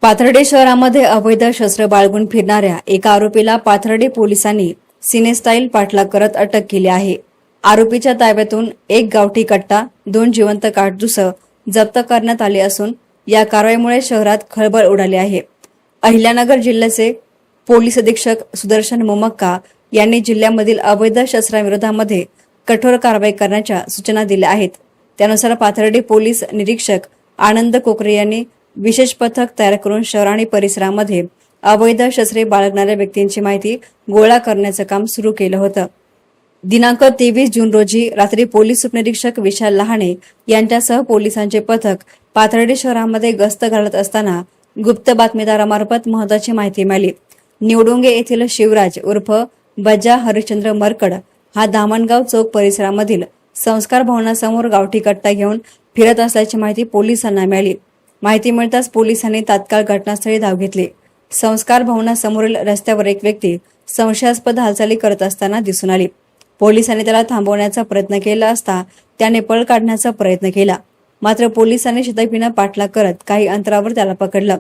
पाथर्डी शहरामध्ये अवैध शस्त्र बाळगून फिरणाऱ्या एका आरोपीला पाथर्डी पोलिसांनी सिनेस्टाईल पाठलाग करत अटक केली आहे। आरोपीच्या ताब्यातून एक गावठी कट्टा, 2 जिवंत काडतुस जप्त करण्यात आले असून या कारवाईमुळे शहरात खळबळ उडाली आहे। अहिल्यानगर जिल्ह्याचे पोलीस अधीक्षक सुदर्शन मोमक्का यांनी जिल्ह्यामधील अवैध शस्त्रांविरोधामध्ये कठोर कारवाई करण्याच्या सूचना दिल्या आहेत। त्यानुसार पाथर्डी पोलीस निरीक्षक आनंद कोकरे यांनी विशेष पथक तयार करून शहर आणि परिसरामध्ये अवैध शस्त्रे बाळगणाऱ्या व्यक्तींची माहिती गोळा करण्याचं काम सुरू केलं होतं। दिनांक 23 जून रोजी रात्री पोलीस उपनिरीक्षक विशाल लहाणे यांच्यासह पोलिसांचे पथक पाथर्डी शहरामध्ये गस्त घालत असताना गुप्त बातमीदारामार्फत महत्त्वाची माहिती मिळाली। निवडुंगे येथील शिवराज उर्फ बजा हरिश्चंद्र मरकड हा दामणगाव चौक परिसरामधील संस्कार भवनासमोर गावठी कट्टा घेऊन फिरत असल्याची माहिती पोलिसांना मिळाली। माहिती मिळताच पोलिसांनी तात्काळ घटनास्थळी धाव घेतली। संस्कार भवनासमोरील रस्त्यावर एक व्यक्ती संशयास्पद हालचाली करत असताना दिसून आली। पोलिसांनी त्याला थांबवण्याचा प्रयत्न केला असता त्याने पळ काढण्याचा प्रयत्न केला, मात्र पोलिसांनी शिताफीनं पाठलाग करत काही अंतरावर त्याला पकडलं।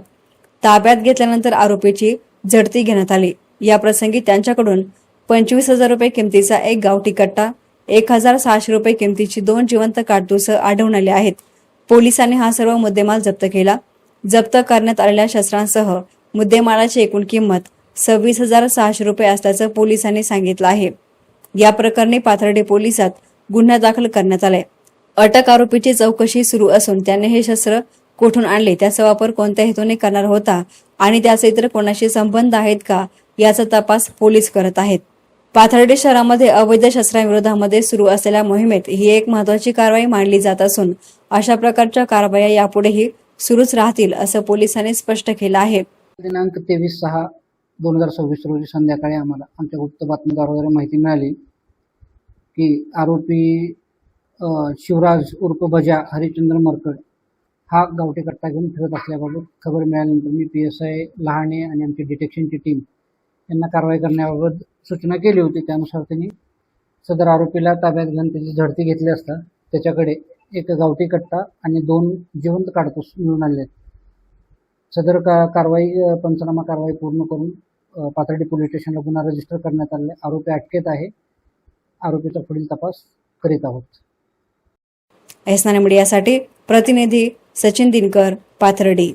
ताब्यात घेतल्यानंतर आरोपीची झडती घेण्यात आली। या प्रसंगी त्यांच्याकडून 25,000 रुपये किमतीचा एक गावठी कट्टा, 1,600 रुपये किमतीची 2 जिवंत काडतुस आढळून आले आहेत। पोलिसांनी हा सर्व मुद्देमाल जप्त केला। जप्त करण्यात आलेल्या शस्त्रांसह मुद्देमालाची एकूण किंमत 26,600 रुपये असल्याचं पोलिसांनी सांगितलं आहे। या प्रकरणी पाथर्डी पोलिसात गुन्हा दाखल करण्यात आलाय। अटक आरोपीची चौकशी सुरू असून त्याने हे शस्त्र कुठून आणले, त्याचा वापर कोणत्या हेतूने करणार होता आणि त्याचे इतर कोणाशी संबंध आहेत का याचा तपास पोलीस करत आहेत। पाथर्डी शहरामध्ये अवैध शस्त्रांविरोधामध्ये सुरू असलेल्या मोहिमेत ही एक महत्त्वाची कारवाई मानली जात असून अशा प्रकारच्या कारवाया यापुढेही सुरूच राहतील असं पोलिसांनी स्पष्ट केलं आहे। दिनांक 23/6/2026 रोजी संध्याकाळी आम्हाला आमच्या गुप्त बातमीदाराद्वारे माहिती मिळाली की आरोपी शिवराज उर्फ बजा हरिश्चंद्र मरकड हा गावठी कट्टा घेऊन फिरत असल्याबाबत खबर मिळाल्यानंतर मी PSI लहाणे आणि आमची डिटेक्शनची टीम यांना कारवाई करण्याबाबत सूचना केली होती। त्यानुसार त्यांनी सदर आरोपीला ताब्यात घेऊन त्याची झडती घेतली असता त्याच्याकडे एक गावठी कट्टा आणि 2 जिवंत काडतुस मिळून आले आहेत। सदर पंचनामा कारवाई पूर्ण करून पाथर्डी पोलीस स्टेशनला गुन्हा रजिस्टर करण्यात आले। आरोपी अटकेत आहे। आरोपीचा पुढील तपास करीत आहोत। एसनाने मीडियासाठी प्रतिनिधी सचिन दिनकर, पाथर्डी।